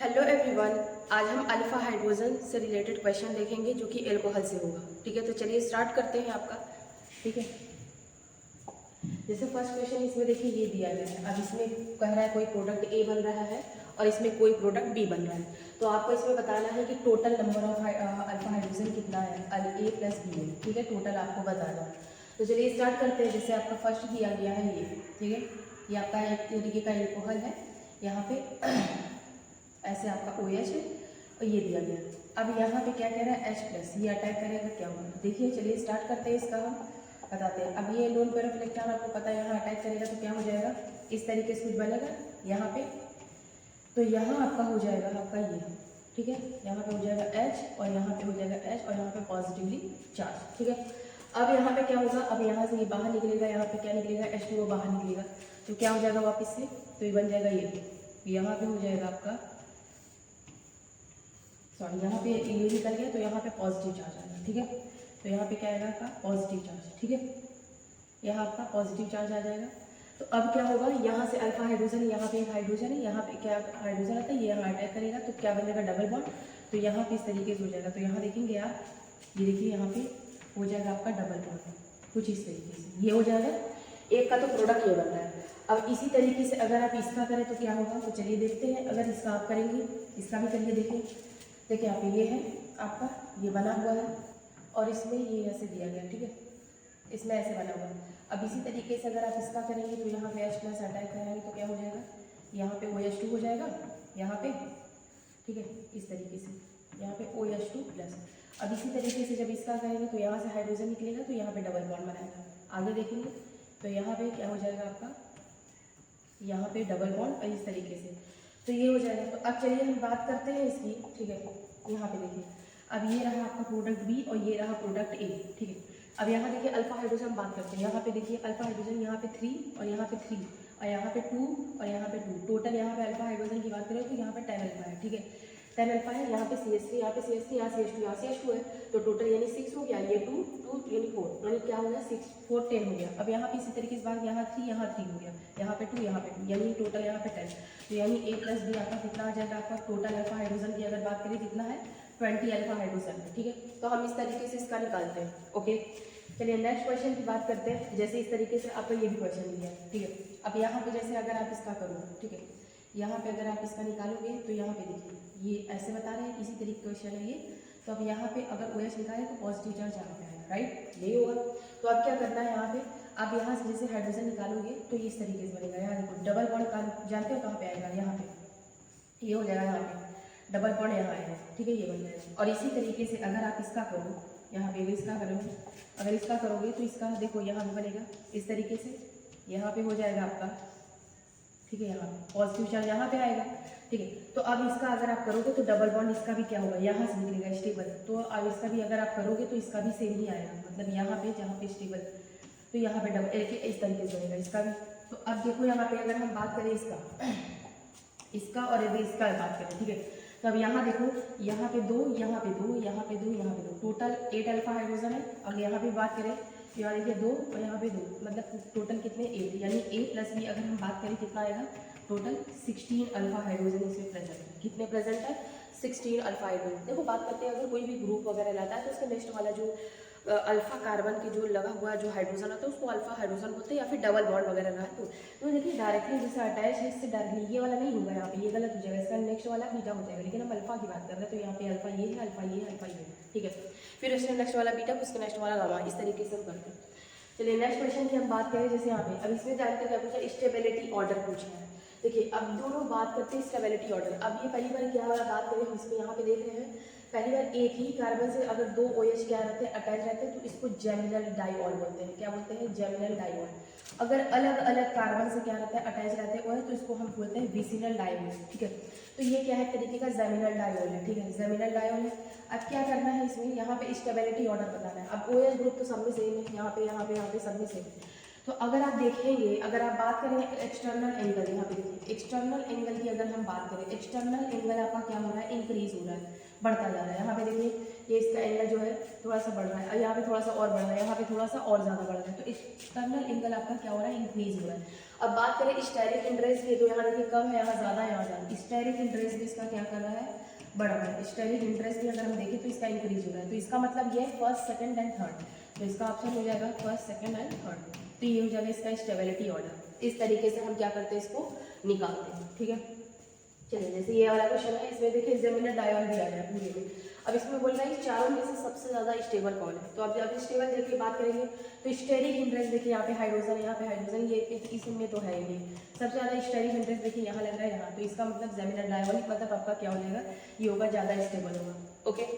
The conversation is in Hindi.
हेलो एवरीवन, आज हम अल्फा हाइड्रोजन से रिलेटेड क्वेश्चन देखेंगे जो कि एल्कोहल से होगा। ठीक है, तो चलिए स्टार्ट करते हैं आपका। ठीक है, जैसे फर्स्ट क्वेश्चन इसमें देखिए ये दिया गया है। अब इसमें कह रहा है कोई प्रोडक्ट ए बन रहा है और इसमें कोई प्रोडक्ट बी बन रहा है। तो आपको इसमें बताना है कि total number of alpha hydrogen कितना है, ए प्लस बी है। ठीक है, टोटल आपको बताना है। तो चलिए स्टार्ट करते हैं। जैसे आपका फर्स्ट दिया गया है ये, ठीक है, ये आपका एक तरीके का एल्कोहल है। यहाँ पे ऐसे आपका OH है और ये दिया गया। अब यहाँ पे क्या कह रहा है H प्लस, ये अटैक करेगा क्या होगा। देखिए चलिए स्टार्ट करते हैं, इसका हम बताते हैं। अब ये लोन पेयर ऑफ इलेक्ट्रॉन आपको पता है यहाँ अटैक करेगा तो क्या हो जाएगा, इस तरीके से कुछ बनेगा यहाँ पे। तो यहाँ आपका हो जाएगा आपका ये, ठीक है, यहाँ पे हो जाएगा H और यहाँ पे हो जाएगा H और यहाँ पे पॉजिटिवली चार्ज। ठीक है, अब यहाँ पे क्या होगा, अब यहाँ से ये बाहर निकलेगा, यहाँ पे क्या निकलेगा, H2O बाहर निकलेगा। तो क्या हो जाएगा वापस से, तो ये बन जाएगा ये, यहाँ पे हो जाएगा आपका, सॉरी यहाँ पे ये निकल गया तो यहाँ पे पॉजिटिव चार्ज आ जाएगा। ठीक है, तो यहाँ पे क्या आएगा आपका पॉजिटिव चार्ज। ठीक है, यहाँ आपका पॉजिटिव चार्ज आ जाएगा। तो अब क्या होगा, यहाँ से अल्फा हाइड्रोजन, यहाँ पे एक हाइड्रोजन है, यहाँ पे क्या हाइड्रोजन आता है, ये यहाँ अटैक करेगा तो क्या बनेगा, डबल बॉन्ड। तो यहाँ पे इस तरीके से हो जाएगा। तो यहाँ देखेंगे आप, ये देखिए यहाँ पे हो जाएगा आपका डबल बॉन्ड, कुछ इस तरीके से ये हो जाएगा। एक का तो प्रोडक्ट ये बन रहा है। अब इसी तरीके से अगर आप इसका करें तो क्या होगा, तो चलिए देखते हैं। अगर इसका आप करेंगे, इसका भी करिए। देखिए यहाँ पे ये है आपका, ये बना हुआ है और इसमें ये ऐसे दिया गया। ठीक है, इसमें ऐसे बना हुआ है। अब इसी तरीके से अगर आप इसका करेंगे तो यहाँ पे H प्लस अटैक करेंगे तो क्या हो जाएगा, यहाँ पे OH2 हो जाएगा यहाँ पे। ठीक है, इस तरीके से यहाँ पे OH2 प्लस। अब इसी तरीके से जब इसका करेंगे तो यहाँ से हाइड्रोजन निकलेगा तो यहाँ पे डबल बॉन्ड बनाएगा। आगे देखेंगे तो यहाँ पे क्या हो जाएगा आपका, यहाँ पे डबल बॉन्ड और इस तरीके से तो ये हो जाएगा। तो अब चलिए हम बात करते हैं इसकी। ठीक है, यहाँ पे देखिए, अब ये रहा आपका प्रोडक्ट बी और ये रहा प्रोडक्ट ए। ठीक है, अब यहाँ देखिए अल्फा हाइड्रोजन हम बात करते हैं। यहाँ पे देखिए अल्फा हाइड्रोजन यहाँ पे 3 और यहाँ पे 3 और यहाँ पे 2 और यहाँ पे 2, टोटल यहाँ पे अल्फा हाइड्रोजन की बात करें तो यहाँ पे 10 अल्फा है। ठीक है, 10 अल्फा है। यहाँ पे CH3, यहाँ पे CH3, यहाँ CH2, यहाँ CH2 है। तो टोटल यानी 6 हो गया, ये 2 2 यानी 4, यानी क्या हो गया 6 4 10 हो गया। अब यहाँ पे इसी तरीके से बात, यहाँ 3 हो गया, यहाँ पे 2 यहाँ पे 2, यानी टोटल यहाँ पे 10। तो यानी A प्लस बी आपका कितना आ जाएगा, आपका टोटल अल्फा हाइड्रोजन की अगर बात करें कितना है, 20 अल्फा हाइड्रोजन है। ठीक है, तो हम इस तरीके से इसका निकालते हैं। ओके, चलिए नेक्स्ट क्वेश्चन की बात करते हैं। जैसे इस तरीके से आपका ये भी क्वेश्चन दिया है। ठीक है, अब यहाँ पे जैसे अगर आप इसका करोगे, ठीक है, यहाँ पे अगर आप इसका निकालोगे तो यहाँ पे देखिए ये ऐसे बता रहे हैं, इसी तरीके क्वेश्चन है ये। तो अब यहाँ पे अगर OH निकाले तो पॉजिटिव चार्ज यहाँ पे आएगा, राइट, यही होगा। तो अब क्या करना है, यहाँ पे आप यहाँ से जैसे हाइड्रोजन निकालोगे तो ये इस तरीके से बनेगा। यहाँ देखो डबल बॉन्ड का जानते हो कहाँ पे आएगा, यहाँ पे ये हो जाएगा, यहाँ पे डबल बॉन्ड यहाँ आएगा। ठीक है, ये बन जाएगा। और इसी तरीके से अगर आप इसका करो, यहाँ पे भी इसका करोगे, अगर इसका करोगे तो इसका देखो यहाँ भी बनेगा इस तरीके से, यहाँ पे हो जाएगा आपका। ठीक है, यहाँ पॉजिटिव चार्ज यहाँ पे आएगा। ठीक है, तो अब इसका अगर आप करोगे तो डबल बॉन्ड इसका भी क्या होगा, यहाँ से निकलेगा स्टेबल। तो अब इसका भी अगर आप करोगे तो इसका भी सेम ही आएगा, मतलब यहाँ पे जहाँ पे स्टेबल तो यहाँ पे डबल इस तरीके से बनेगा इसका भी। तो अब देखो यहाँ पे अगर हम बात करें इसका और यदि इसका बात करें, ठीक है, तो अब यहाँ देखो, यहाँ पे 2, यहाँ पे 2, यहाँ पे 2, यहाँ पे 2, टोटल 8 अल्फा हाइड्रोजन है। और यहाँ पे बात करें तो यहाँ देखिए 2 और यहाँ पे 2, मतलब टोटल कितने 8, यानी A प्लस बी अगर हम बात करें कितना आएगा, टोटल 16 अल्फा हाइड्रोजन इसमें प्रेजेंट है। कितने प्रेजेंट है, 16 अल्फा हाइड्रोजन। देखो बात करते हैं, अगर कोई भी ग्रुप वगैरह लाता है तो उसके नेक्स्ट वाला जो अल्फा कार्बन के जो लगा हुआ जो हाइड्रोजन आता है उसको अल्फा हाइड्रोजन बोलते हैं, या फिर डबल बॉन्ड वगैरह रहा है तो देखिए डायरेक्टली जैसे अटैच है इससे डायरेक्टली ये वाला नहीं होगा, यहाँ पे ये गलत हो जाएगा, इसका नेक्स्ट वाला बीटा हो जाएगा। लेकिन हम अल्फा की बात कर रहे हैं तो यहाँ पे अल्फा ये है, अल्फा ये है, अल्फा ये है। ठीक है, फिर उसने नेक्स्ट वाला बीटा, उसके नेक्स्ट वाला गामा, इस तरीके से हम करते हैं। चलिए नेक्स्ट क्वेश्चन की हम बात करें। जैसे यहाँ पे अब इसमें जानते क्या पूछा, स्टेबिलिटी ऑर्डर पूछा है। देखिए अब दोनों बात करते हैं स्टेबिलिटी ऑर्डर। अब ये पहली बार क्या वाला बात करें हम इसमें यहाँ पे देख रहे हैं, पहली बार एक ही कार्बन से अगर 2 OH क्या रहते हैं, अटैच रहते हैं तो इसको जेमिनल डाइऑल बोलते हैं। क्या बोलते हैं, जेमिनल डाइऑल। अगर अलग अलग कार्बन से क्या रहता है, अटैच रहते हैं OH तो इसको हम बोलते हैं विसिनल डाइऑल। ठीक है, तो ये क्या है, तरीके का जेमिनल डाइऑल है। ठीक है, जेमिनल डाइऑल है। अब क्या करना है इसमें, यहाँ पे स्टेबिलिटी ऑर्डर बताना है। अब OH ग्रुप तो सब में सेम है, यहाँ पे यहाँ पे यहाँ पे सब में सेम है। तो अगर आप देखेंगे, अगर आप बात करें एक्सटर्नल एंगल, यहाँ पे देखिए एक्सटर्नल एंगल की अगर हम बात करें, एक्सटर्नल एंगल आपका क्या हो रहा है, इंक्रीज हो रहा है, बढ़ता जा रहा है। यहाँ पे देखिए कि इसका एंगल जो है थोड़ा सा बढ़ रहा है, यहाँ पे थोड़ा सा और बढ़ रहा है, यहाँ पे थोड़ा सा और ज़्यादा बढ़ रहा है, तो एक्सटर्नल एंगल आपका क्या हो रहा है, इंक्रीज हो रहा है। अब बात करें स्टेरिक इंटरेस्ट की, तो यहाँ देखिए कम है, यहाँ ज़्यादा है, यहाँ ज़्यादा। स्टेरिक इंटरेस्ट भी इसका क्या कर रहा है, बढ़ रहा है। स्टेरिक इंटरेस्ट भी अगर हम देखें तो इसका इंक्रीज हो रहा है, तो इसका मतलब ये फर्स्ट सेकंड एंड थर्ड, तो इसका ऑप्शन हो जाएगा फर्स्ट सेकंड एंड थर्ड। तो ये हो जाएगा इसका स्टेबिलिटी ऑर्डर। इस तरीके से हम क्या करते हैं, इसको निकालते हैं, ठीक है। चलिए जैसे ये वाला क्वेश्चन है, इसमें देखिए जेमिनल डायन भी आ रहा है पूरे में। अब इसमें बोल रहा है कि चारों में से सबसे ज़्यादा स्टेबल कौन है, तो अब जब स्टेबल की बात करेंगे तो स्टेरिक इंटरेस्ट देखिए यहाँ पे हाइड्रोजन है, यहाँ पे हाइड्रोजन, ये इसमें तो है ही नहीं। सबसे ज़्यादा स्टेरिक इंटरेस्ट देखिए यहाँ लग रहा है यहाँ, तो इसका मतलब जेमिनल डायन मतलब आपका क्या हो जाएगा, ये होगा ज़्यादा स्टेबल होगा। ओके।